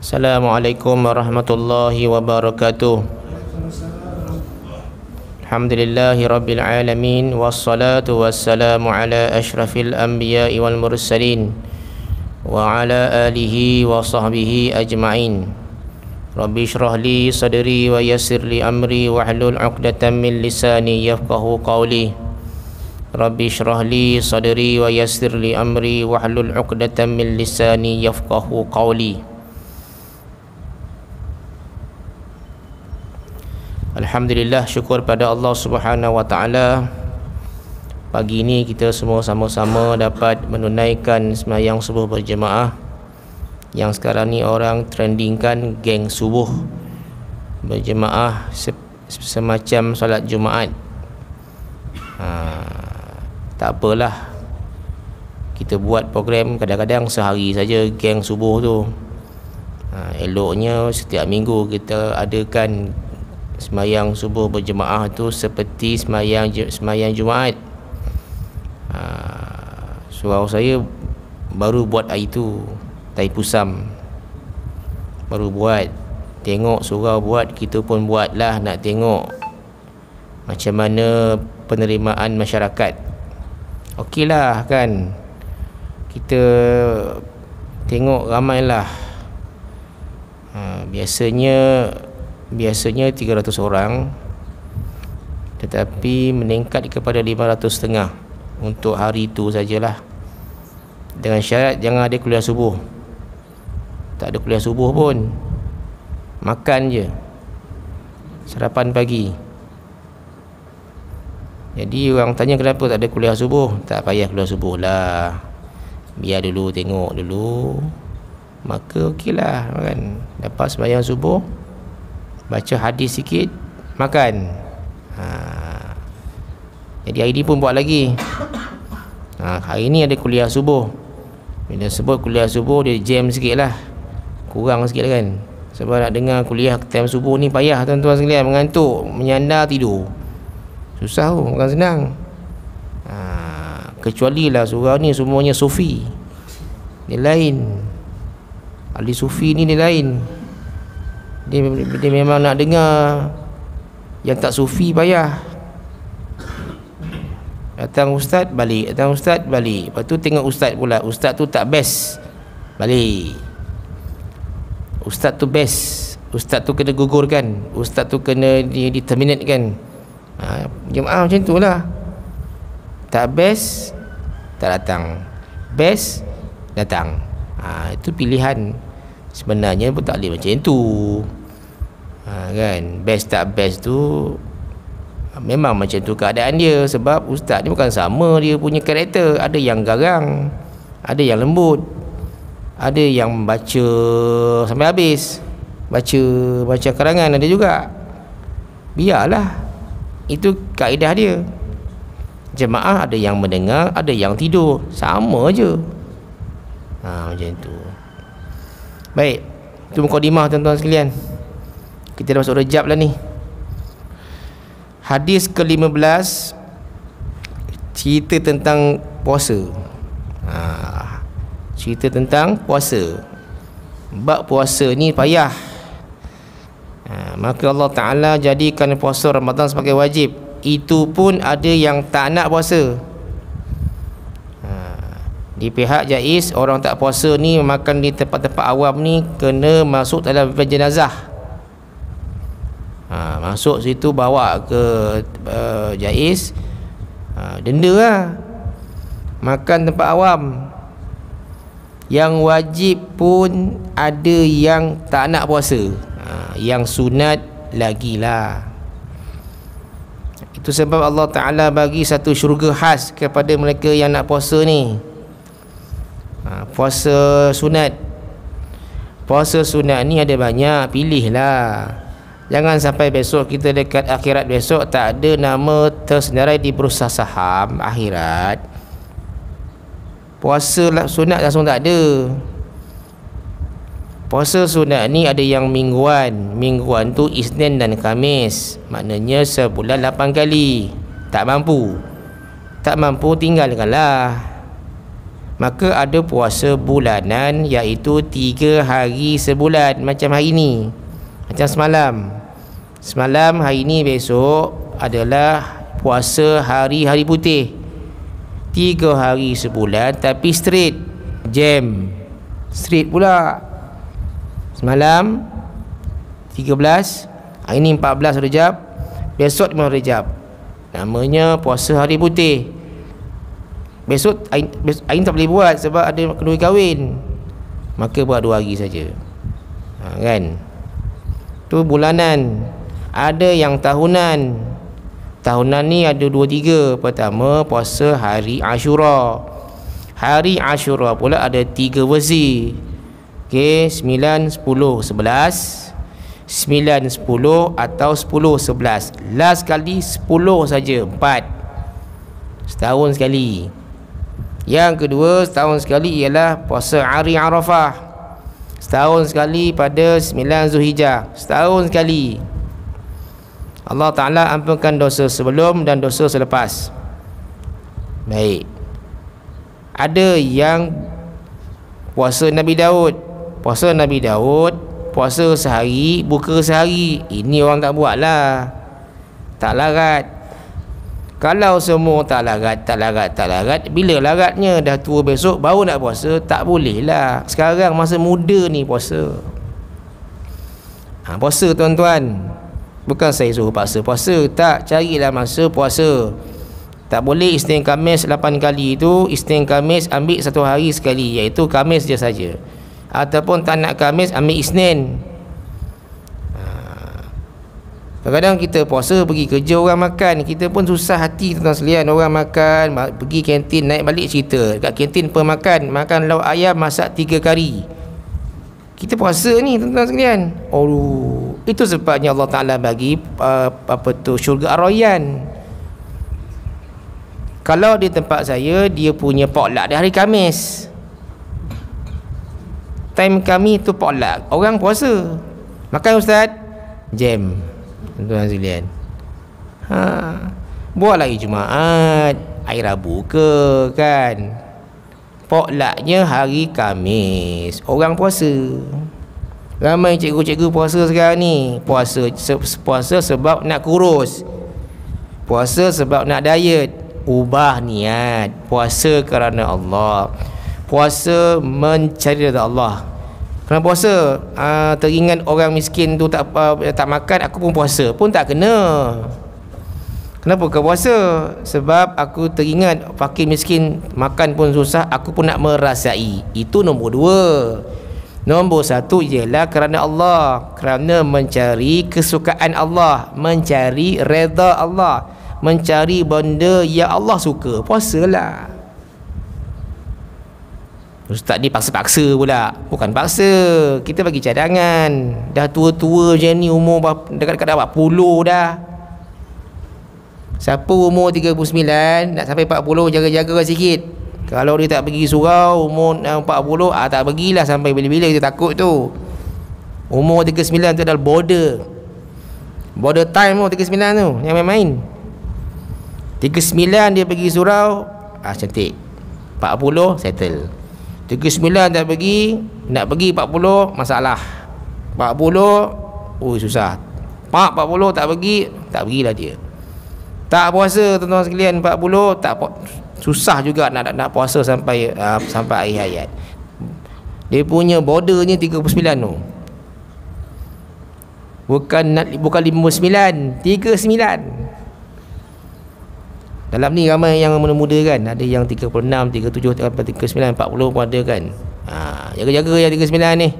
Assalamualaikum warahmatullahi wabarakatuh. Alhamdulillahi rabbil alamin, wassalatu wassalamu ala ashrafil anbiya'i wal mursalin wa ala alihi wa sahbihi ajma'in. Rabbi shrah li sadri wa yassir li amri wahlul 'uqdatam min lisani yafqahu qawli. Rabbi shrah li sadri wa yassir li amri wahlul 'uqdatam min lisani yafqahu qawli. Alhamdulillah, syukur pada Allah Subhanahu wa taala. Pagi ini kita semua sama-sama dapat menunaikan sembahyang subuh berjemaah. Yang sekarang ni orang trendingkan geng subuh berjemaah semacam solat Jumaat. Tak apalah, kita buat program kadang-kadang sehari saja geng subuh tu. Eloknya setiap minggu kita adakan sembahyang subuh berjemaah tu seperti sembahyang Jumaat. Surau saya baru buat hari tu, Tai Pusam baru buat. Tengok surau buat, kita pun buatlah, nak tengok macam mana penerimaan masyarakat. Okeylah kan, kita tengok ramailah. Biasanya 300 orang, tetapi meningkat kepada 500 setengah untuk hari itu sajalah. Dengan syarat jangan ada kuliah subuh. Tak ada kuliah subuh pun, makan je, sarapan pagi. Jadi orang tanya kenapa tak ada kuliah subuh. Tak payah kuliah subuh lah, biar dulu, tengok dulu. Maka okeylah kan, dapat sembahyang subuh, baca hadis sikit, makan. Jadi hari ni pun buat lagi. Hari ni ada kuliah subuh. Bila sebut kuliah subuh, dia jam sikit lah, kurang sikit lah kan. Sebab nak dengar kuliah time subuh ni payah tuan-tuan sekalian. Mengantuk, menyandar, tidur, susah tu, bukan senang. Kecuali lah surau ni semuanya sufi, dia lain. Ahli sufi ni dia lain. Dia memang nak dengar. Yang tak sufi payah. Datang ustaz, balik. Datang ustaz, balik. Lepas tu tengok ustaz pula. Ustaz tu tak best, balik. Ustaz tu best, ustaz tu kena gugurkan, ustaz tu kena di-terminate kan. Jemaah macam tu lah. Tak best, tak datang. Best, datang. Itu pilihan. Sebenarnya pun tak boleh macam tu, kan. Best tak best tu memang macam tu keadaan dia. Sebab ustaz ni bukan sama dia punya karakter. Ada yang garang, ada yang lembut, ada yang baca sampai habis, baca karangan ada juga. Biarlah, itu kaedah dia. Jemaah ada yang mendengar, ada yang tidur, sama je. Macam tu. Baik, itu mukadimah tuan-tuan sekalian. Kita dah masuk Rejab lah ni. Hadis ke-15 cerita tentang puasa. Cerita tentang puasa. Bab puasa ni payah. Maka Allah Ta'ala jadikan puasa Ramadan sebagai wajib. Itu pun ada yang tak nak puasa. Di pihak Jaiz, orang tak puasa ni makan di tempat-tempat awam ni kena masuk dalam jenazah. Masuk situ, bawa ke Jaiz, denda lah. Makan tempat awam. Yang wajib pun ada yang tak nak puasa. Yang sunat lagilah. Itu sebab Allah Ta'ala bagi satu syurga khas kepada mereka yang nak puasa ni. Puasa sunat. Puasa sunat ni ada banyak, pilihlah. Jangan sampai besok kita dekat akhirat besok tak ada nama tersenarai di bursa saham akhirat. Puasa sunat langsung tak ada. Puasa sunat ni ada yang mingguan. Mingguan tu Isnin dan Khamis. Maknanya sebulan 8 kali. Tak mampu tinggalkanlah. maka ada puasa bulanan, iaitu 3 hari sebulan, macam hari ni, macam semalam hari ni, besok adalah puasa hari-hari putih, 3 hari sebulan tapi straight, jam straight pula. Semalam 13, hari ni 14 Rejab, besok 15 Rejab, namanya puasa hari putih. Besok hari tak boleh buat sebab ada kenduri kahwin, maka buat 2 hari saja. Kan, tu bulanan. Ada yang tahunan. Tahunan ni ada 2-3. Pertama, puasa hari Ashura. Hari Ashura pula ada 3 versi. Okey, 9, 10, 11, 9, 10 atau 10, 11. Last kali 10 saja, 4 setahun sekali. Yang kedua, setahun sekali ialah puasa hari Arafah, setahun sekali pada 9 Zulhijjah, setahun sekali. Allah Ta'ala ampunkan dosa sebelum dan dosa selepas. Baik, ada yang puasa Nabi Daud. Puasa Nabi Daud, puasa sehari, buka sehari. Ini orang tak buat lah, tak larat. Kalau semua tak larat, bila laratnya dah tua besok baru nak puasa, tak boleh lah. Sekarang masa muda ni puasa. Puasa tuan-tuan, bukan saya suruh paksa puasa, tak, carilah masa puasa. Tak boleh Isnin Khamis 8 kali itu, Isnin Khamis ambil 1 hari sekali, iaitu Khamis je saja. Ataupun tak nak Khamis, ambil Isnin. Kadang-kadang kita puasa pergi kerja, orang makan, kita pun susah hati tuan sekalian. Orang makan, pergi kantin, naik balik cerita dekat kantin pemakan, makan lauk ayam masak 3 kari. Kita puasa ni tuan-tuan sekalian. Oh, itu sebabnya Allah Ta'ala bagi syurga Ar-Rayyan. Kalau di tempat saya, dia punya potluck di hari Khamis. Time kami tu potluck, orang puasa. Makan ustaz, jam tuan-tuan sekalian. Buat lagi Jumaat, hari Rabu ke kan. Potlucknya hari Khamis, orang puasa. Ramai cikgu-cikgu puasa sekarang ni. Puasa sebab nak kurus, puasa sebab nak diet. Ubah niat, puasa kerana Allah, puasa mencari redha Allah. Kerana puasa teringat orang miskin tu tak makan, aku pun puasa pun tak kena. Kenapa kau puasa? Sebab aku teringat fakir miskin makan pun susah, aku pun nak merasai. Itu nombor 2. Nombor 1 ialah kerana Allah, kerana mencari kesukaan Allah, mencari redha Allah, mencari benda yang Allah suka. Puasalah. Ustaz ni paksa-paksa pula. Bukan paksa, kita bagi cadangan. Dah tua-tua macam ni, umur dekat-dekat dah 40 dah. Siapa umur 39 nak sampai 40, jaga-jaga sikit. Kalau dia tak pergi surau umur 40, tak pergilah sampai bila-bila, kita takut tu. Umur 39 tu adalah border time tu, 39 tu, yang main-main. 39 dia pergi surau, cantik. 40 settle. 39 tak pergi, nak pergi 40 masalah. 40 susah. 40 tak pergilah dia. Tak puasa tuan-tuan sekalian, 40 tak susah juga nak puasa sampai akhir hayat. Dia punya bordernya 39 tu. Bukan 59, 39. Dalam ni ramai yang muda-muda kan. Ada yang 36, 37, 39, 40 pun ada kan. Jaga-jaga yang 39 ni.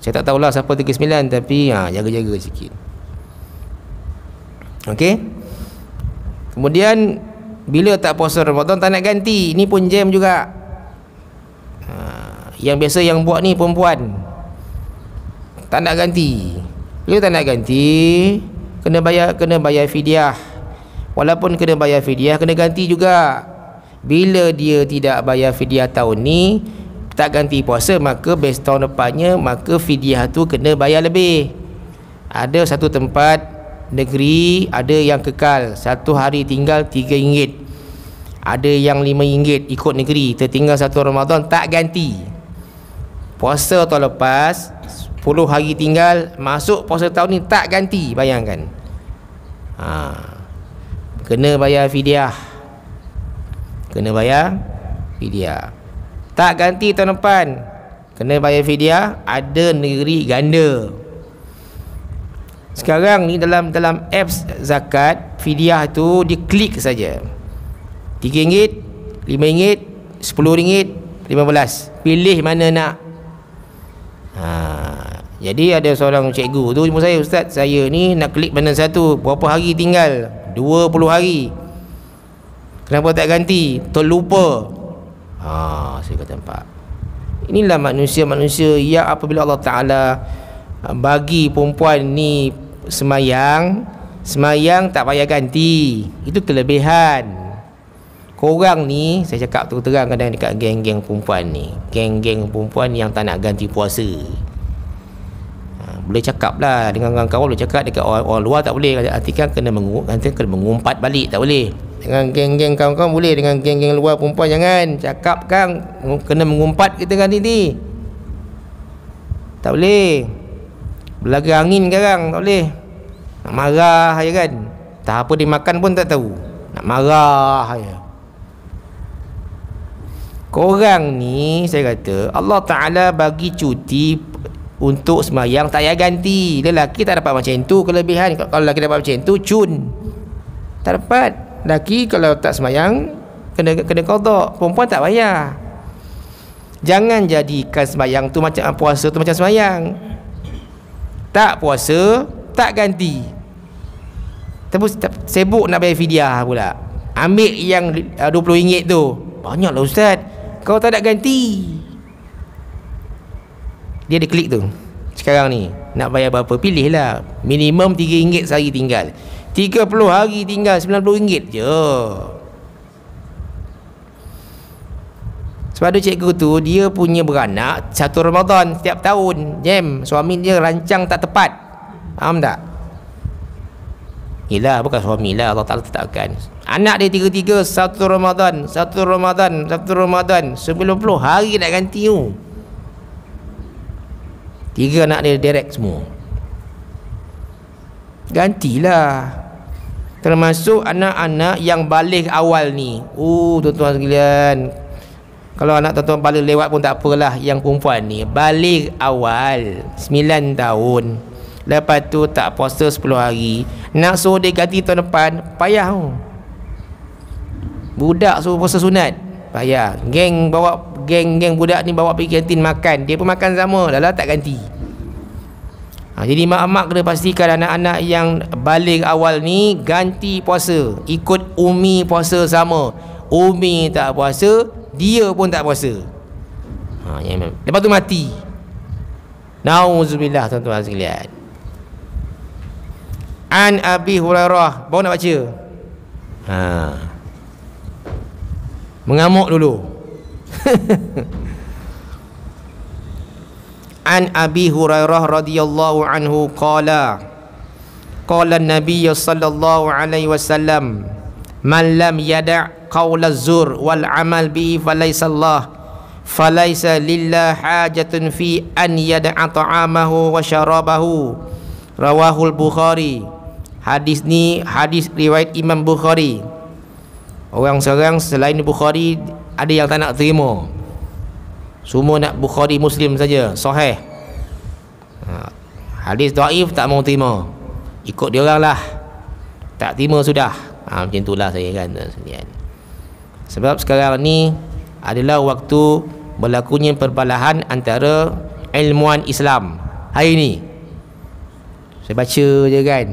Saya tak tahulah siapa 39, tapi jaga-jaga sikit. Okey. Kemudian bila tak puasa Ramadan tak nak ganti, ni pun jam juga. Yang biasa yang buat ni perempuan, tak nak ganti. Bila tak nak ganti, kena bayar fidyah. Walaupun kena bayar fidyah, kena ganti juga. Bila dia tidak bayar fidyah tahun ni, tak ganti puasa, maka best tahun depannya, maka fidyah tu kena bayar lebih. Ada satu tempat negeri ada yang kekal, 1 hari tinggal RM3. Ada yang RM5 ikut negeri, tertinggal satu Ramadan tak ganti. Puasa tahun lepas 10 hari tinggal, masuk puasa tahun ni tak ganti. Bayangkan. Kena bayar fidyah. Kena bayar fidyah. Tak ganti tahun depan, kena bayar fidyah. Ada negeri ganda. Sekarang ni dalam apps zakat, fidyah tu dia klik saja. RM3, RM5, RM10, RM15. Pilih mana nak. Jadi ada seorang cikgu tu jumpa saya, "Ustaz, saya ni nak klik mana satu, berapa hari tinggal?" 20 hari. "Kenapa tak ganti?" "Terlupa." Saya kata, "Pak, inilah manusia-manusia yang apabila Allah Ta'ala bagi perempuan ni semayang tak payah ganti. Itu kelebihan. Korang ni," saya cakap terang kadang dekat geng-geng perempuan ni, geng-geng perempuan yang tak nak ganti puasa, boleh cakap lah dengan kawan, boleh cakap dekat orang luar tak boleh. Artikan kena mengumpat balik, tak boleh. Dengan geng-geng kawan-kawan boleh, dengan geng-geng luar perempuan jangan cakap kan kena mengumpat kita ganti. Tak boleh. Berlaga angin sekarang, tak boleh. Nak marah je kan, tak apa dia makan pun tak tahu, nak marah je. Korang ni, saya kata Allah Ta'ala bagi cuti untuk semayang tak payah ganti. Lelaki tak dapat macam tu kelebihan. Kalau lelaki dapat macam tu, cun, tak dapat. Lelaki kalau tak semayang kena qada. Perempuan tak payah. Jangan jadikan semayang tu macam puasa tu macam semayang. Tak puasa tak ganti, terus sibuk nak bayar fidyah pula. Ambil yang RM20 tu, banyaklah Ustaz, kau tak nak ganti. Dia ada klik tu. Sekarang ni nak bayar berapa, pilihlah. Minimum RM3 sehari tinggal, 30 hari tinggal RM90 je. Sebab ada cikgu tu, dia punya beranak satu Ramadan setiap tahun. Suami dia rancang tak tepat. Faham tak? Yelah, bukan suami lah, Allah Ta'ala tetapkan. Anak dia tiga-tiga satu Ramadan 90 hari nak ganti tu. 3 anak dia direct semua. Gantilah. Termasuk anak-anak yang balik awal ni. Tuan-tuan sekalian, kalau anak tuan-tuan balik lewat pun tak apalah. Yang perempuan ni balik awal 9 tahun, lepas tu tak puasa 10 hari, nak suruh dia ganti tahun depan, payah tu. Budak suruh puasa sunat, payah. Geng budak ni bawa pergi kantin makan, dia pun makan sama, dah tak ganti. Jadi mak-mak kena pastikan anak-anak yang balik awal ni ganti puasa, ikut umi puasa sama. Umi tak puasa, dia pun tak puasa. Lepas tu mati. Nauzubillah, tuan-tuan sekalian. An Abi Hurairah, baru nak baca. Mengamuk dulu. An Abi Hurairah radhiyallahu anhu qala an-nabiy sallallahu alaihi wasallam, man lam yada' qaula zur wal amal bi falaysa lillah hajatun fi an yada'a ta'amahu wa syarabahu. Rawahul Bukhari. Hadis ni hadis riwayat Imam Bukhari. Orang sekarang selain Bukhari ada yang tak nak terima, semua nak Bukhari Muslim saja, sahih. Hadis dhaif tak mau terima, ikut dia orang lah, tak terima sudah. Macam itulah saya kan. Sebab sekarang ni adalah waktu berlakunya perbalahan antara ilmuwan Islam. Hari ni saya baca je kan,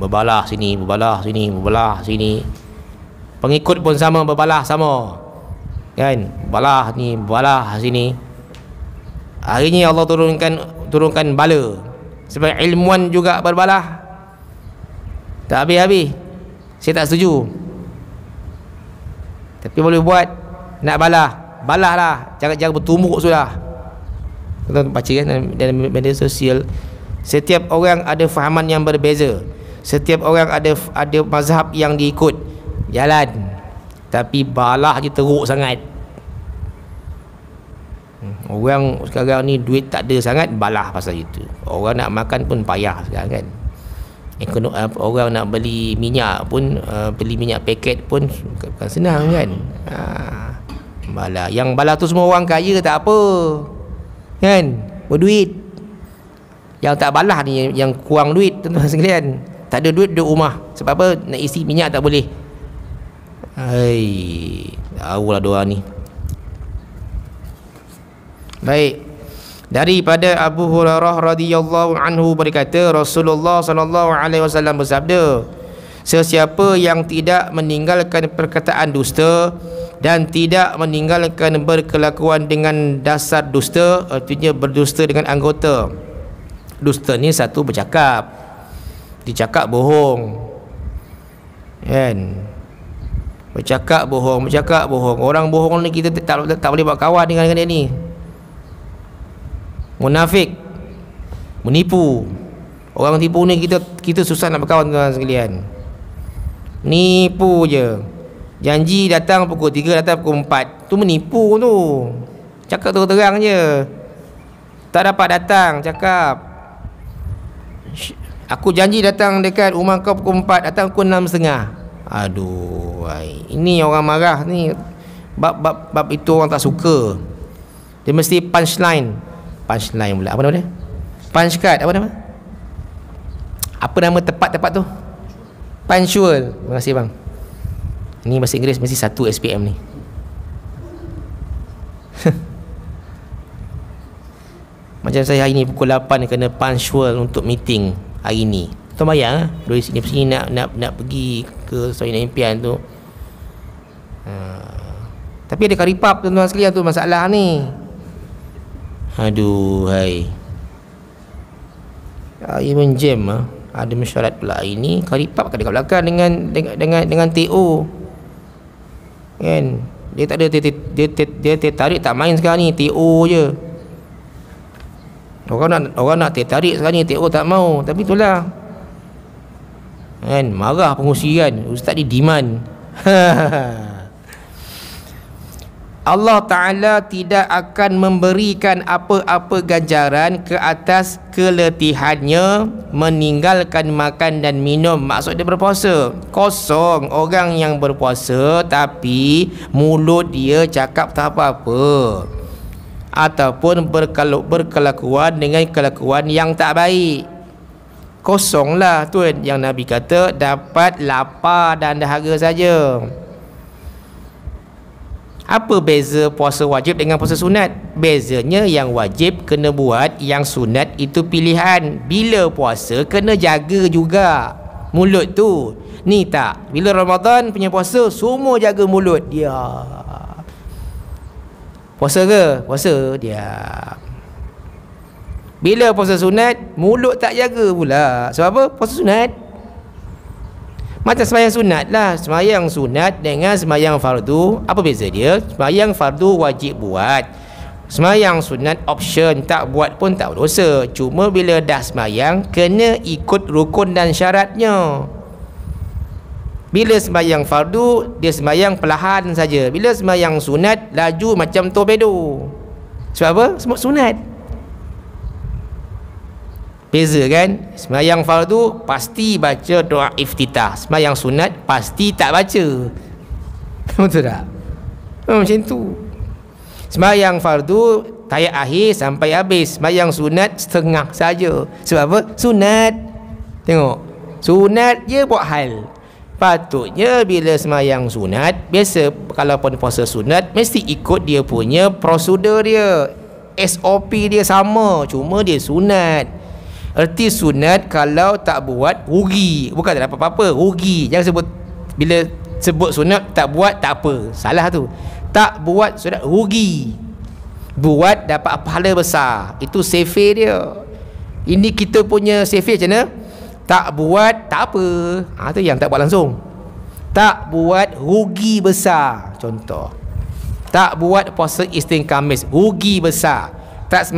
berbalah sini, berbalah sini, berbalah sini. Pengikut pun sama, berbalah sama kan, balah ni, balah sini. Hari ni Allah turunkan bala, sebab ilmuwan juga berbalah. Tak habis-habis. Saya tak setuju, tapi boleh buat. Nak balah lah, jangan bertumbuk sudah. Kita baca kan dalam media sosial, setiap orang ada fahaman yang berbeza, setiap orang ada mazhab yang diikut. Jalan tapi balah je teruk sangat. Orang sekarang ni duit tak ada sangat, balah pasal itu. Orang nak makan pun payah sekarang kan. Orang nak beli minyak pun, beli minyak paket pun bukan senang kan. Balah. Yang balah tu semua orang kaya tak apa kan, berduit. Yang tak balah ni yang kurang duit, tuan-tuan sekalian. Tak ada duit, duduk rumah. Sebab apa? Nak isi minyak tak boleh. Tahulah diorang ni. Baik. Daripada Abu Hurairah radhiyallahu anhu berkata, Rasulullah sallallahu alaihi wasallam bersabda, sesiapa yang tidak meninggalkan perkataan dusta dan tidak meninggalkan berkelakuan dengan dasar dusta, artinya berdusta dengan anggota. Dusta ni satu bercakap, dicakap bohong kan, bercakap bohong. Orang bohong ni kita tak boleh buat kawan dengan dia ni. Munafik, menipu. Orang tipu ni kita susah nak berkawan, tuan-tuan sekalian. Nipu je. Janji datang pukul 3, datang pukul 4. Tu menipu tu. Cakap terang je. Tak dapat datang, cakap aku janji datang dekat rumah kau pukul 4, datang pukul 6.30. Aduh, ini orang marah ni. Bab itu orang tak suka. Dia mesti punchline pula. Apa nama dia? Punch card. Apa nama tepat tu? Punctual. Terima kasih bang. Ini bahasa Inggeris mesti 1 SPM ni. Macam saya hari ni pukul 8 kena punctual untuk meeting hari ni. Tuan bayang dari sini nak pergi ke Sarawak Impian tu. Tapi ada karipap, tuan-tuan sekalian, tu masalah ni. Aduh, even jam ada mesyuarat pula hari ni. Karipap kat dekat belakang dengan TO kan. Dia tak ada, dia tarik tak main sekarang ni, TO je. Orang nak tarik sekarang ni, TO tak mau. Tapi itulah kan, marah pengurusi kan, ustaz ni demand. Allah Ta'ala tidak akan memberikan apa-apa ganjaran ke atas keletihannya meninggalkan makan dan minum. Maksud dia berpuasa kosong. Orang yang berpuasa tapi mulut dia cakap tak apa-apa, ataupun berkelakuan dengan kelakuan yang tak baik, kosonglah tuan. Yang Nabi kata dapat lapar dan dahaga saja. Apa beza puasa wajib dengan puasa sunat? Bezanya yang wajib kena buat, yang sunat itu pilihan. Bila puasa kena jaga juga mulut tu. Ni tak, bila Ramadan punya puasa semua jaga mulut dia. Puasa ke? Puasa dia. Bila puasa sunat mulut tak jaga pula. Sebab apa? Puasa sunat. Macam sembahyang sunat lah. Sembahyang sunat dengan sembahyang fardu, apa beza dia? Sembahyang fardu wajib buat, sembahyang sunat option, tak buat pun tak berdosa. Cuma bila dah sembahyang kena ikut rukun dan syaratnya. Bila sembahyang fardu dia sembahyang perlahan saja. Bila sembahyang sunat laju macam torpedo. Sebab apa? Semua sunat. Beza kan? Sembahyang fardu pasti baca doa iftitah, sembahyang sunat pasti tak baca. Betul tak? Macam tu. Sembahyang fardu tayat akhir sampai habis, sembahyang sunat setengah saja. Sebab apa? Sunat. Tengok, sunat je buat hal. Patutnya bila sembahyang sunat, biasa kalau pun puasa sunat mesti ikut dia punya prosedur dia, SOP dia sama, cuma dia sunat. Erti sunat kalau tak buat rugi, bukan tak dapat apa-apa, rugi. Jangan sebut, bila sebut sunat tak buat tak apa, salah tu. Tak buat sunat rugi, buat dapat pahala besar. Itu safe dia. Ini kita punya safe macam mana? Tak buat tak apa, tu yang tak buat langsung. Tak buat rugi besar. Contoh, tak buat puasa Isnin Khamis, rugi besar. Tak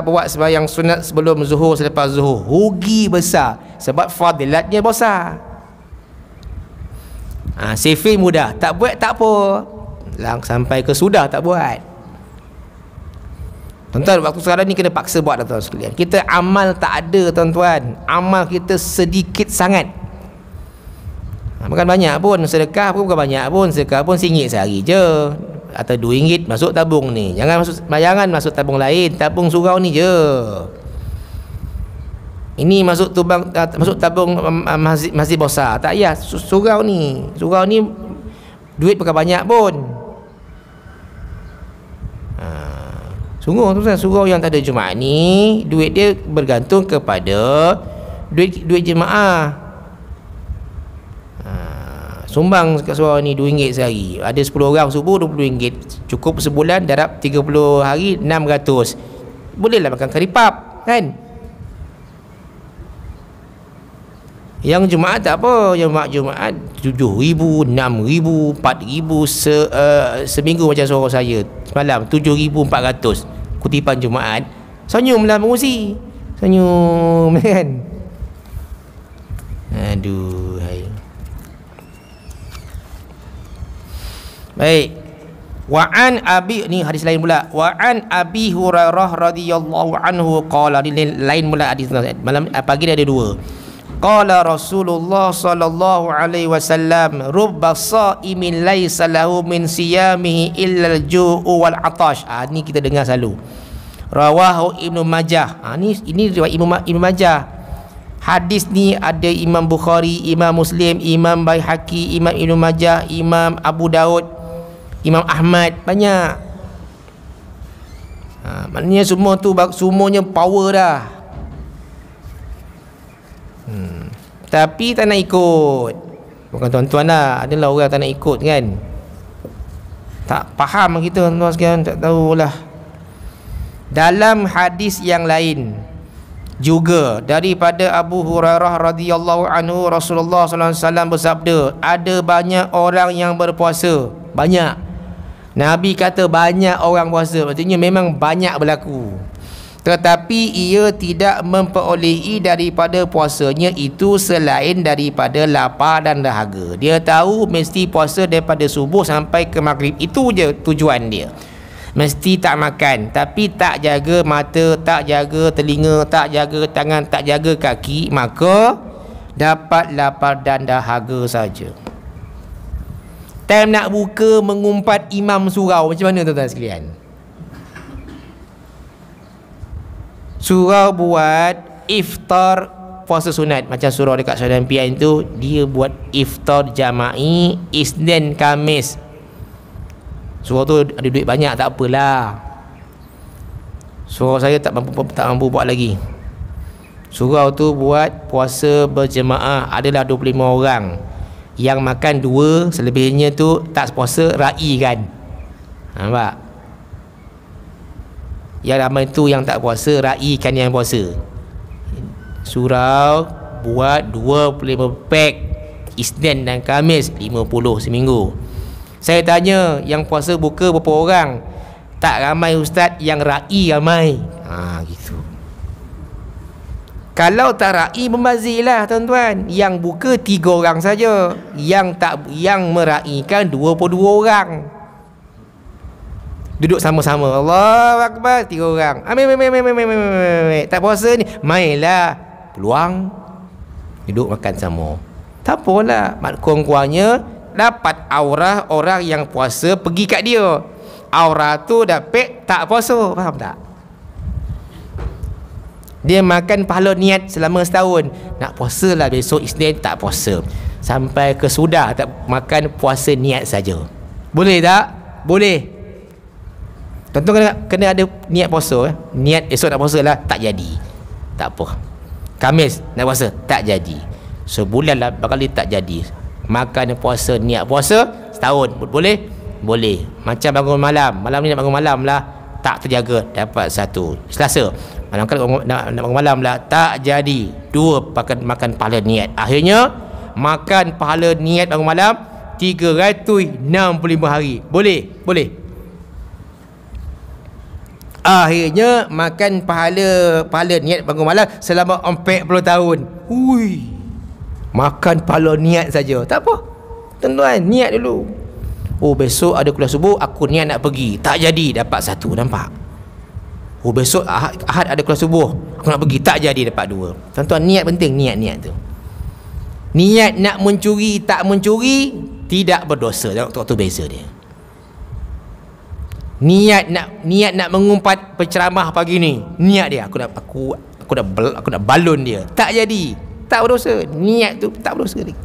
buat sembahyang sunat sebelum zuhur, selepas zuhur, rugi besar. Sebab fadilatnya besar. Saving mudah, tak buat tak apa, sampai ke sudah tak buat. Tuan-tuan, waktu sekarang ni kena paksa buat, tuan-tuan sekalian. Kita amal tak ada, tuan-tuan. Amal kita sedikit sangat. Bukan banyak pun, sedekah pun bukan banyak pun. Sedekah pun RM1 sehari je, atau RM2 masuk tabung ni. Jangan masuk tabung lain, tabung surau ni je. Ini masuk tabung masjid besar. Tak payah, surau ni. Surau ni duit bukan banyak pun. Sungguh tu, surau yang tak ada Jumaat ni, duit dia bergantung kepada duit jemaah. Sumbang kat surau ni RM2 sehari. Ada 10 orang subuh, RM20. Cukup sebulan, darab 30 hari, 600. Bolehlah makan karipap, kan? Yang Jumaat tak apa. Yang Jumaat 7,000, 6,000, 4,000 seminggu macam surau saya. Semalam 7,400 kutipan Jumaat. Senyumlah mengusi. Senyum, kan? Aduh, hai. Baik. Wa'an Abi, ni hadis lain pula. Wa'an Abi Hurairah radhiyallahu anhu qala, lain pula hadis. Malam pagi ni ada dua. Qala Rasulullah sallallahu alaihi wasallam, rubba sha'imin laisa lahu min siyamihi illa al-ju'u wal 'atash. Ni kita dengar selalu. Rawahu Ibnu Majah. Ini riwayat Ibnu Majah. Hadis ni ada Imam Bukhari, Imam Muslim, Imam Baihaqi, Imam Ibnu Majah, Imam Abu Daud, Imam Ahmad, banyak. Maknanya semua tu, semuanya power dah. Tapi tak nak ikut. Bukan tuan-tuan lah, adalah orang tak nak ikut, kan? Tak faham kita, tuan-tuan sekalian, tak tahulah. Dalam hadis yang lain juga daripada Abu Hurairah radhiyallahu anhu, Rasulullah sallallahu alaihi wasallam bersabda, ada banyak orang yang berpuasa. Banyak. Nabi kata banyak orang puasa, maksudnya memang banyak berlaku. Tetapi ia tidak memperolehi daripada puasanya itu selain daripada lapar dan dahaga. Dia tahu mesti puasa daripada subuh sampai ke maghrib. Itu je tujuan dia. Mesti tak makan, tapi tak jaga mata, tak jaga telinga, tak jaga tangan, tak jaga kaki, maka dapat lapar dan dahaga saja. Time nak buka mengumpat imam surau, macam mana tuan-tuan sekalian? Surau buat iftar puasa sunat, macam surau dekat Saudara Impian tu, dia buat iftar jama'i Isnin Khamis. Surau tu ada duit banyak, tak apalah. Surau saya tak mampu buat lagi. Surau tu buat puasa berjemaah, adalah 25 orang. Yang makan 2, selebihnya tu tak puasa, ra'i, kan? Nampak? Yang ramai tu yang tak puasa, ra'i kan yang puasa. Surau buat 25 pack Isnin dan Khamis, 50 seminggu. Saya tanya, yang puasa buka berapa orang? Tak ramai ustaz, yang ra'i ramai. Gitu. Kalau tak ra'i, membazirlah tuan-tuan. Yang buka 3 orang saja, yang mera'ikan 22 orang. Duduk sama-sama, Allahu Akbar, 3 orang. Ambil. Tak puasa ni, mainlah peluang, duduk makan sama. Tak apalah, kurang-kurangnya dapat aurah orang yang puasa pergi kat dia. Aurah tu dapat tak puasa, faham tak? Dia makan pahala niat selama setahun. Nak puasa lah besok Isnin, tak puasa. Sampai ke sudah tak makan, puasa niat saja. Boleh tak? Boleh. Tuan-tuan kena ada niat puasa. Niat esok nak puasa lah, tak jadi. Tak apa. Khamis nak puasa, tak jadi. Sebulan lah bakal tak jadi. Makan puasa, niat puasa setahun. Boleh? Boleh. Macam bangun malam. Malam ni nak bangun malam lah, tak terjaga, dapat 1. Selasa malam kan nak bangun malam lah, tak jadi. 2 makan pahala niat. Akhirnya makan pahala niat bangun malam 365 hari. Boleh? Boleh. Akhirnya makan pahala niat bangun malam selama 40 tahun. Ui. Makan pahala niat saja. Tak apa. Tuan-tuan, niat dulu. Oh, besok ada kuliah subuh, aku niat nak pergi. Tak jadi, dapat 1. Nampak? Oh, besok Ahad ada kuliah subuh, aku nak pergi. Tak jadi, dapat 2. Tuan-tuan, niat penting. Niat tu. Niat nak mencuri, tak mencuri, tidak berdosa. Tengok tu beza dia. Niat nak mengumpat penceramah pagi ni, niat dia, aku nak balon dia. Tak jadi, tak berdosa. Niat tu tak berdosa lagi.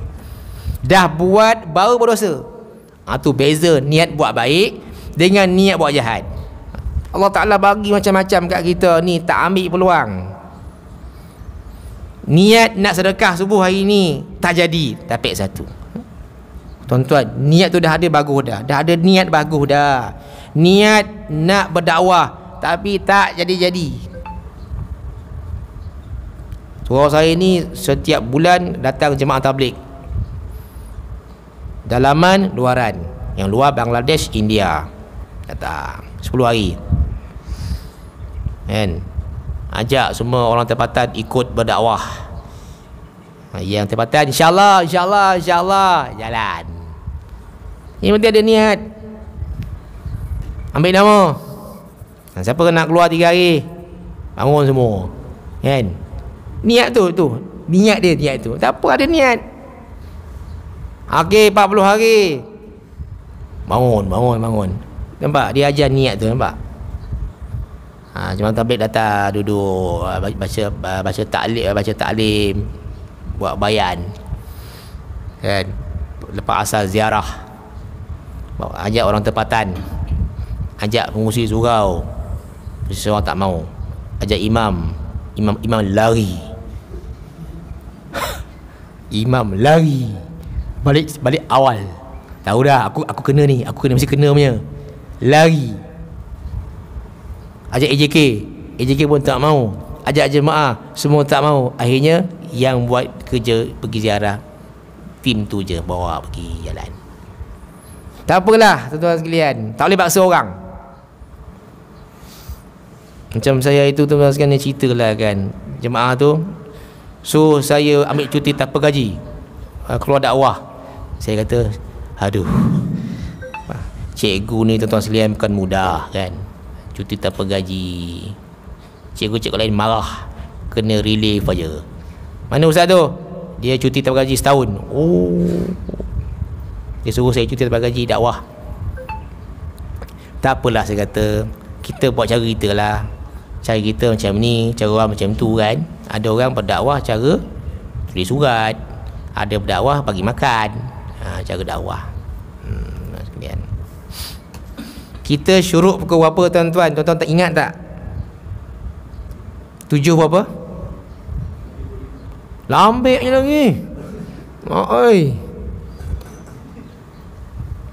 Dah buat baru berdosa. Tu beza niat buat baik dengan niat buat jahat. Allah Ta'ala bagi macam-macam kat kita ni, tak ambil peluang. Niat nak sedekah subuh hari ni, tak jadi, dapat 1. Tuan-tuan, niat tu dah ada bagus dah. Dah ada niat bagus dah. Niat nak berdakwah tapi tak jadi-jadi. Surau saya ni setiap bulan datang jemaah tabligh. Dalaman luaran, yang luar Bangladesh, India, datang 10 hari kan. Ajak semua orang tempatan ikut berdakwah. Yang tempatan insyaAllah jalan. Ini penting ada niat. Ambil nama. Siapa nak keluar 3 hari, bangun semua kan. Niat tu niat dia, niat tu. Tak apa, ada niat. Okey, 40 hari. Bangun. Nampak? Dia ajar niat tu, nampak? Jemaah tabligh datang, duduk, baca taklim, buat bayan. Kan? Lepas asal ziarah. Ajak orang tempatan. Ajak pengurusi surau. Seorang tak mau. Ajak imam lari. Imam lari. Balik awal. Tahu dah, aku kena ni, mesti kena punya. Lari. Ajak AJK pun tak mau. Ajak jemaah, semua tak mau. Akhirnya yang buat kerja pergi ziarah, tim tu je bawa pergi jalan. Tak apalah tuan-tuan sekalian, tak boleh paksa orang. Macam saya itu tuan-tuan sekalian, ceritalah kan, jemaah tu suruh saya ambil cuti tanpa gaji, keluar dakwah. Saya kata, aduh, cikgu ni tuan-tuan sekalian bukan mudah kan, cuti tanpa gaji. Cikgu-cikgu lain marah, kena relief aja. Mana ustaz tu? Dia cuti tanpa gaji setahun. Oh, dia suruh saya cuti tanpa gaji dakwah. Tak apalah, saya kata, kita buat cara kita lah. Cara kita macam ni, cara orang macam tu kan. Ada orang berdakwah cara tulis surat, ada berdakwah bagi makan. Cara dakwah. Sekalian. Kita syuruk pukul berapa tuan-tuan? Tuan-tuan tak ingat tak? 7 berapa? Lambik je lagi.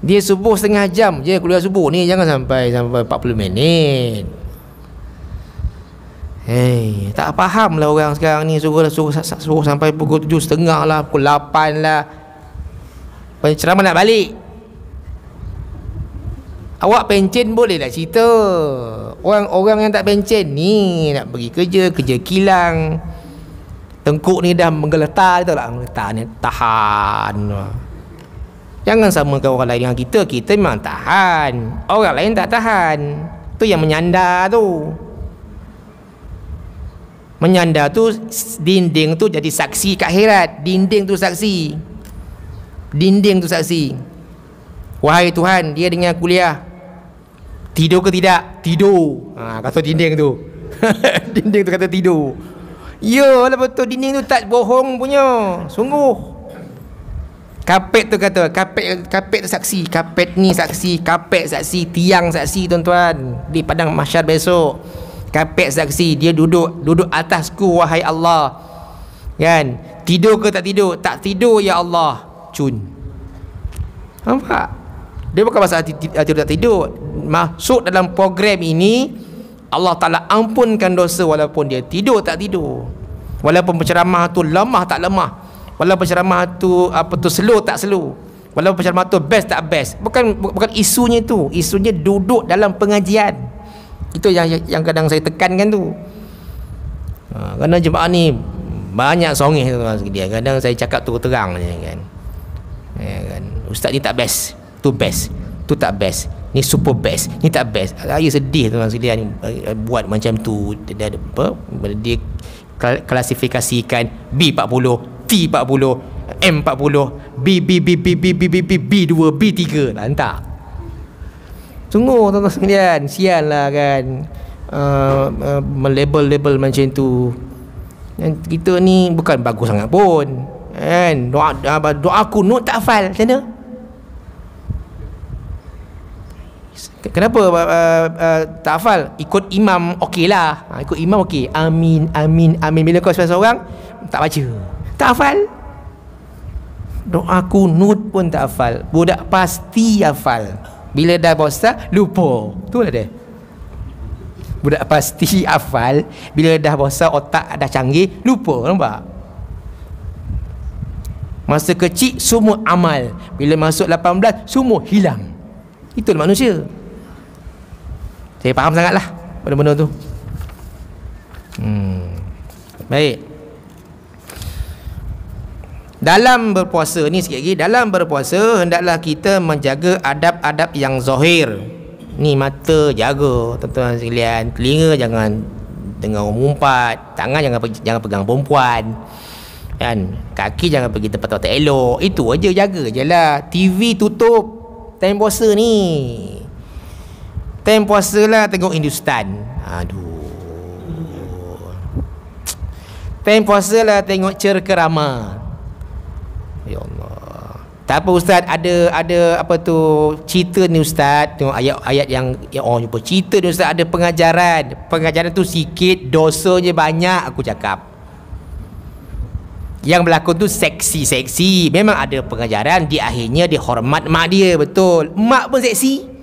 Dia subuh setengah jam je kuliah subuh ni, jangan sampai 40 minit. Tak faham lah orang sekarang ni, suruh sampai pukul 7.30 lah, pukul 8 lah. Penceramah nak balik. Awak pencen boleh tak cerita. Orang yang tak pencen ni nak pergi kerja kilang. Tengkuk ni dah menggeletar, tahu tak? Menggeletar ni, tahan. Jangan samakan orang lain dengan kita. Kita memang tahan, orang lain tak tahan. Tu yang menyandar tu. Menyandar tu, dinding tu jadi saksi kat akhirat. Dinding tu saksi. Wahai Tuhan, dia dengan kuliah, tidur ke tidak? Tidur. Kata dinding tu. Dinding tu kata tidur. Ya lah, betul, dinding tu tak bohong punya, sungguh. Kapet tu kata, kapet tu saksi. Kapet ni saksi, kapet saksi, tiang saksi tuan-tuan. Di padang mahsyar besok, kapet saksi. Dia duduk atasku wahai Allah. Kan? Tidur ke tak tidur? Tak tidur ya Allah. Cun. Nampak? Dia bukan masalah tidur tak tidur. Masuk dalam program ini, Allah Ta'ala ampunkan dosa walaupun dia tidur tak tidur, walaupun penceramah tu lemah tak lemah, walaupun penceramah tu slow tak slow, walaupun penceramah tu best tak best. Bukan isunya tu. Isunya duduk dalam pengajian. Itu yang kadang saya tekankan tu. Kerana jemaah ni banyak songeh tu, kadang saya cakap terang je kan. Ustaz ni tak best, tu best, tu tak best, ni super best, ni tak best. Saya sedih tuan sekalian buat macam tu. Dia apa? Dia klasifikasikan B40, T40, M40, B2, B3. Lantak. Sungguh tuan-tuan sekalian, sial lah kan, melabel-label macam tu. Dan kita ni bukan bagus sangat pun kan. Doa kunut tak hafal macam mana? Kenapa tak hafal? Ikut imam okey lah, ikut imam okey, amin amin amin. Bila kau seorang tak baca, tak hafal. Doa kunut pun tak hafal. Budak pasti hafal, bila dah bosan lupa. Tu lah dia. Budak pasti hafal, bila dah bosan otak dah canggih lupa. Nampak? Masa kecil semua amal, bila masuk 18 semua hilang. Itulah manusia. Saya faham sangatlah benda-benda tu. Baik. Dalam berpuasa ni, sikit lagi, dalam berpuasa hendaklah kita menjaga adab-adab yang zahir. Ni mata jaga tuan-tuan sekalian, telinga jangan dengar orang mengumpat, tangan jangan pegang perempuan kan, kaki jangan pergi tempat-tempat elok. Itu aja, jaga je lah. TV tutup time puasa ni. Time puasa lah tengok Hindustan. Aduh. Time puasa lah tengok cerkerama. Ya Allah. Tak apa ustaz, ada apa tu cerita ni ustaz, tengok ayat-ayat yang orang jumpa cerita ni ustaz, ada pengajaran tu sikit, dosanya banyak. Aku cakap yang berlakon tu seksi. Memang ada pengajaran, di akhirnya dia hormat mak dia, betul. Mak pun seksi.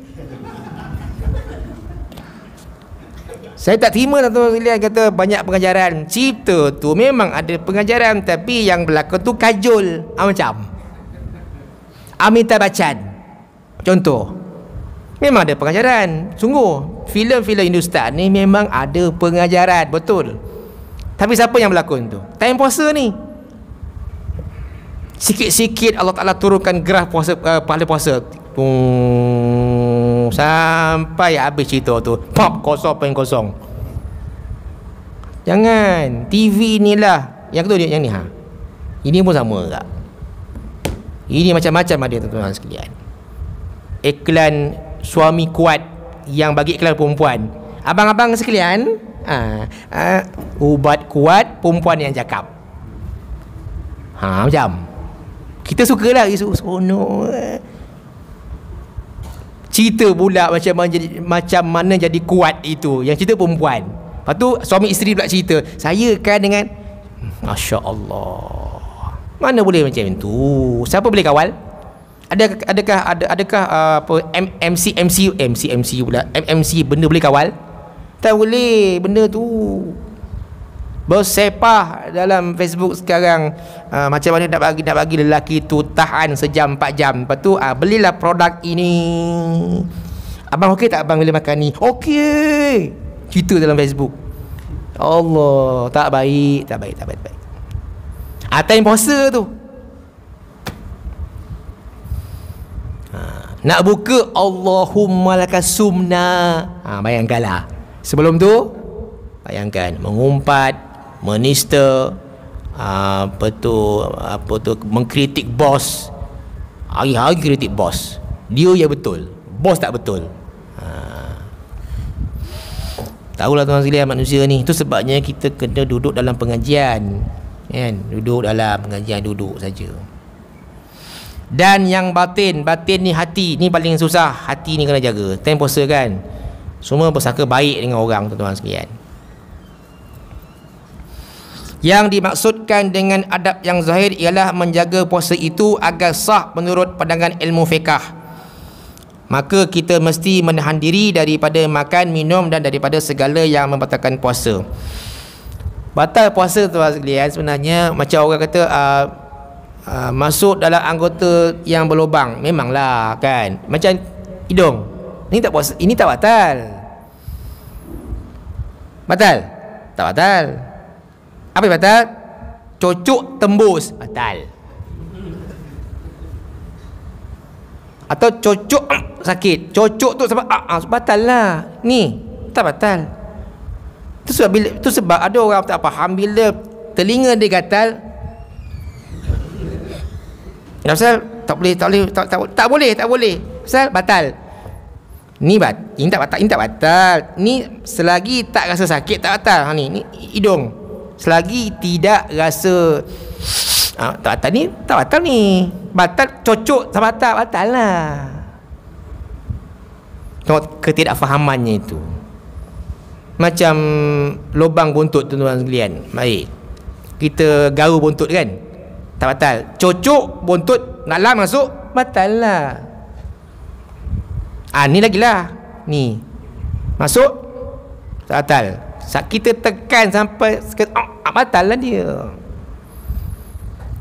Saya tak terima tuan-tuan sekalian kata banyak pengajaran. Cerita tu memang ada pengajaran, tapi yang berlakon tu kajol. Macam Amitabh Bachchan contoh, memang ada pengajaran. Sungguh filem-filem Hindustan ni memang ada pengajaran, betul. Tapi siapa yang berlakon tu? Time puasa ni sikit-sikit Allah Ta'ala turunkan gerah puasa, pahala puasa sampai habis cerita tu, pop, kosong. Jangan. TV ni lah yang tu, yang ni ini pun sama tak? Ini macam-macam ada tuan-tuan sekalian. Iklan suami kuat yang bagi iklan perempuan. Abang-abang sekalian, ubat kuat, perempuan yang cakap. Macam kita sukalah seronok. Cerita pula macam mana jadi kuat itu, yang cerita perempuan. Lepas tu suami isteri pula cerita, saya kan dengan Masya Allah. Mana boleh macam tu? Siapa boleh kawal? Adakah apa MC pula, MMC benda boleh kawal? Tak boleh benda tu. Bersepah dalam Facebook sekarang, macam mana nak bagi lelaki tu tahan sejam 4 jam. Lepas tu belilah produk ini. Abang okey tak abang bila makan ni? Okey. Cerita dalam Facebook. Allah, tak baik. Time puasa tu, nak buka Allahumma lakasumna. Bayangkanlah. Sebelum tu bayangkan mengumpat, menista, apa tu mengkritik bos. Hari-hari kritik bos. Dia yang betul, bos tak betul. Tahulah tuan sekalian, manusia ni. Itu sebabnya kita kena duduk dalam pengajian kan? Duduk dalam pengajian, duduk saja. Dan yang batin ni, hati ni paling susah. Hati ni kena jaga. Time puasa kan, semua bersangka baik dengan orang tuan-tuan sekalian. Yang dimaksudkan dengan adab yang zahir ialah menjaga puasa itu agar sah menurut pandangan ilmu fiqh. Maka kita mesti menahan diri daripada makan, minum dan daripada segala yang membatalkan puasa. Batal puasa tuan sekalian sebenarnya macam orang kata masuk dalam anggota yang berlubang. Memanglah kan, macam hidung. Ini tak puasa, ini tak batal. Batal? Tak batal. Apa yang batal? Cocok tembus, batal. Atau cocok sakit. Cocok tu sebab batal lah. Ni tak batal. Itu sebab ada orang tak faham bila telinga dia gatal. Pasal tak boleh. Pasal batal. Ini tak batal. Ni selagi tak rasa sakit tak batal. Ni hidung. Selagi tidak rasa tak batal ni, tak batal ni. Batal cocok tak batal lah. Tengok ketidakfahamannya itu. Macam lubang buntut tuan-tuan sekalian. Baik. Kita garu buntut kan? Tak batal. Cocok buntut dalam masuk, batal lah. Ni lagi lah. Ni masuk, tak batal. Kita tekan sampai batal lah dia.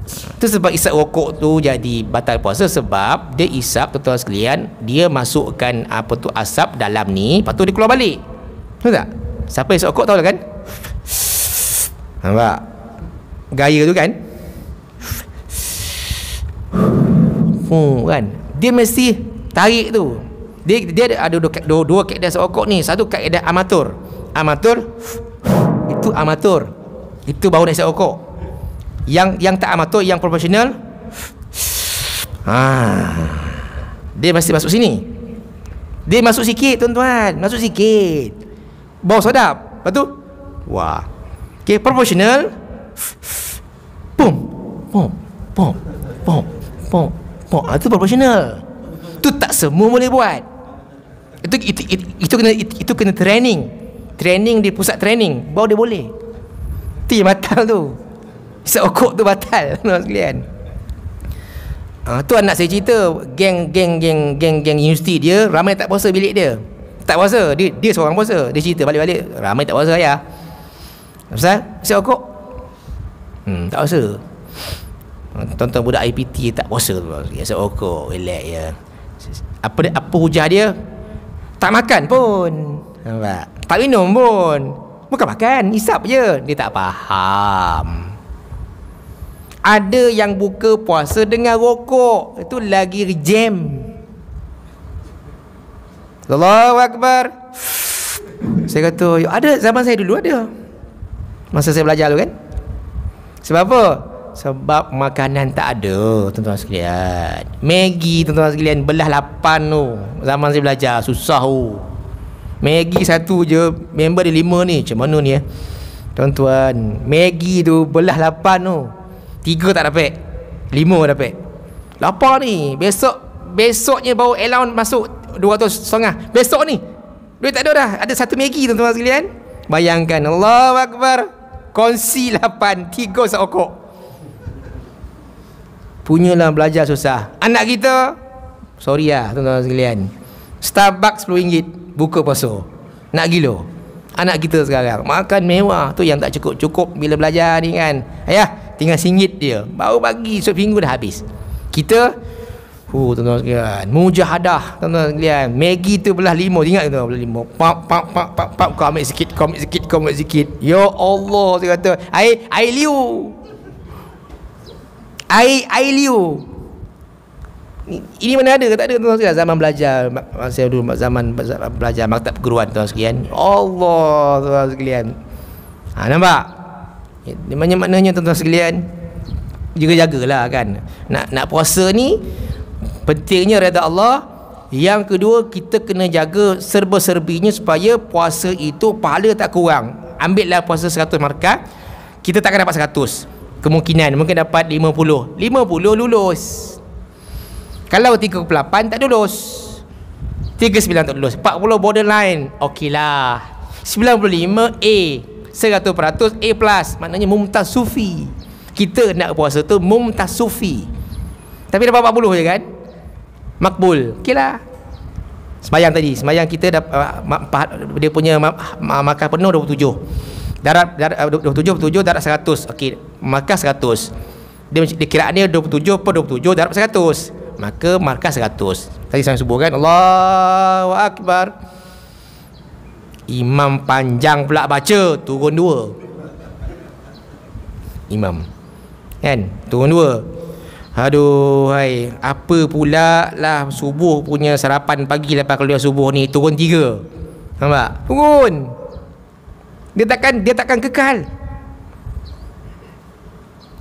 Itu sebab isap rokok tu jadi batal puasa. Sebab dia isap, tuan-tuan sekalian, dia masukkan asap dalam ni, lepas tu dia keluar balik. Betul tak? Siapa isap rokok tahu lah kan? Nampak gaya tu kan? Kan? Dia mesti tarik tu. Dia ada dua kaedah isap rokok ni. Satu kaedah amatur. Itu amatur. Itu baru nak isap rokok. Yang tak amatur, yang profesional, dia mesti masuk sini. Dia masuk sikit, tuan-tuan. Masuk sikit. Bau sedap. Lepas tu, wah. Okay, profesional. Pom. Itu profesional. Itu tak semua boleh buat. Itu kena training. Training di pusat training baru dia boleh. Itu yang batal tu. Isap rokok tu batal, tuan sekalian. Tu anak saya cerita, geng universiti dia ramai tak puasa bilik dia. Tak puasa, dia seorang puasa. Dia cerita balik-balik, ramai tak puasa ayah. Pasal isap rokok. Tak puasa. Tonton budak IPT tak puasa tu, isap rokok, relax je. Apa hujah dia? Tak makan pun. Nampak? Tak minum pun. Bukan makan, isap je. Dia tak faham. Ada yang buka puasa dengan rokok. Itu lagi jam. Allahu Akbar. Saya kata, ada zaman saya dulu ada. Masa saya belajar dulu kan. Sebab apa? Sebab makanan tak ada, tuan-tuan sekalian. Maggi, tuan-tuan sekalian, belah 8 tu. Zaman saya belajar, susah tu. Maggi satu je, member dia 5 ni. Macam mana ni tuan-tuan? Maggi tu belah 8 tu. 3 tak dapat, 5 dapat. Lapar ni. Besoknya baru allowance masuk 200 setengah. Besok ni duit tak ada dah. Ada 1 Maggi, tuan-tuan sekalian. Bayangkan, Allahu Akbar. Kongsi 8, 3 isap rokok. Punyalah belajar susah. Anak kita, sorry lah tuan-tuan sekalian, Starbucks RM10 buka puasa. Nak gila anak kita sekarang. Makan mewah tu yang tak cukup bila belajar ni kan. Ayah, tinggal RM1 dia. Baru bagi seminggu dah habis. Kita tuan-tuan sekalian, mujahadah tuan-tuan sekalian. Maggi tu belah 5. Ingat tu belah 5. Pap kau ambil sikit. Ya Allah, saya kata, air liu. Air liu. Ini mana ada? Tak ada, tuan sekalian. Zaman belajar, saya dulu zaman belajar maktab perguruan, tuan sekalian. Allah, tuan sekalian. Nampak? Maknanya tuan sekalian, jaga-jagalah kan. Nak puasa ni pentingnya redha Allah. Yang kedua, kita kena jaga serba-serbinya supaya puasa itu pahala tak kurang. Ambillah puasa 100 markah, kita takkan dapat 100. Kemungkinan mungkin dapat 50 lulus. Kalau 38 tak lulus, 39 tak lulus, 40 borderline, okeylah. 95 A, 100% A plus, maknanya mumtaz sufi. Kita nak puasa tu mumtaz sufi. Tapi dapat 40 je kan, makbul, okeylah. Sembayang kita dia punya makan penuh 27. Darat 27, darat 100. Okey, maka 100. Dia kira dia 27 per 27 darat 100. Maka markah 100. Tadi saya sebut kan, Allahu Akbar. Imam panjang pula baca, turun 2. Imam kan turun 2. Aduh, hai, apa pula lah subuh punya sarapan pagi lepas keluar subuh ni turun 3. Nampak? Turun. Dia takkan kekal.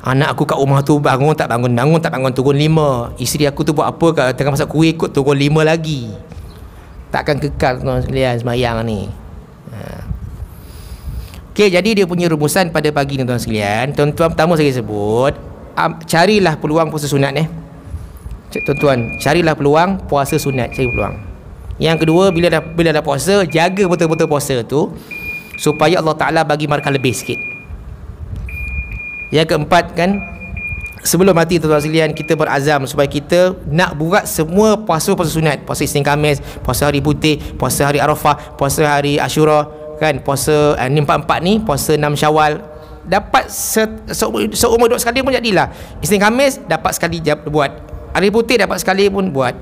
Anak aku kat rumah tu bangun tak bangun turun 5. Isteri aku tu buat apa kat tengah masak kuih ikut turun 5 lagi. Takkan kekal tuan sekalian semayang ni. Okey, jadi dia punya rumusan pada pagi ni tuan sekalian. Tuan-tuan pertama saya sebut, carilah peluang puasa sunat tuan-tuan, carilah peluang puasa sunat, cari peluang. Yang kedua, bila dah puasa, jaga betul-betul puasa tu supaya Allah Ta'ala bagi markah lebih sikit. Yang keempat kan, sebelum mati tuan-tuan sekalian, kita berazam supaya kita nak buat semua puasa sunat, puasa Isnin Khamis, puasa hari putih, puasa hari Arafah, puasa hari Ashura kan, puasa ni 4 ni, puasa 6 Syawal. Dapat seumur hidup sekali pun jadilah. Isnin Khamis dapat sekali buat, hari putih dapat sekali pun buat,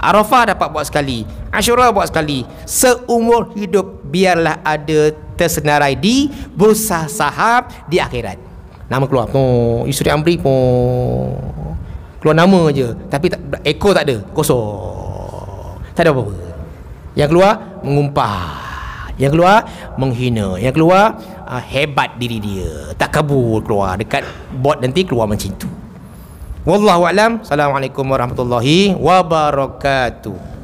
Arafah dapat buat sekali, Ashura buat sekali. Seumur hidup biarlah ada tersenarai di bursa saham di akhirat. Nama keluar Yusri Amri keluar nama je, tapi ekor tak ada, kosong, tak ada apa-apa. Yang keluar mengumpah, yang keluar menghina, yang keluar hebat diri dia, tak kabur keluar dekat bot, nanti keluar macam tu. Wallahu a'lam. Assalamualaikum warahmatullahi wabarakatuh.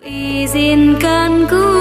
Izinkan ku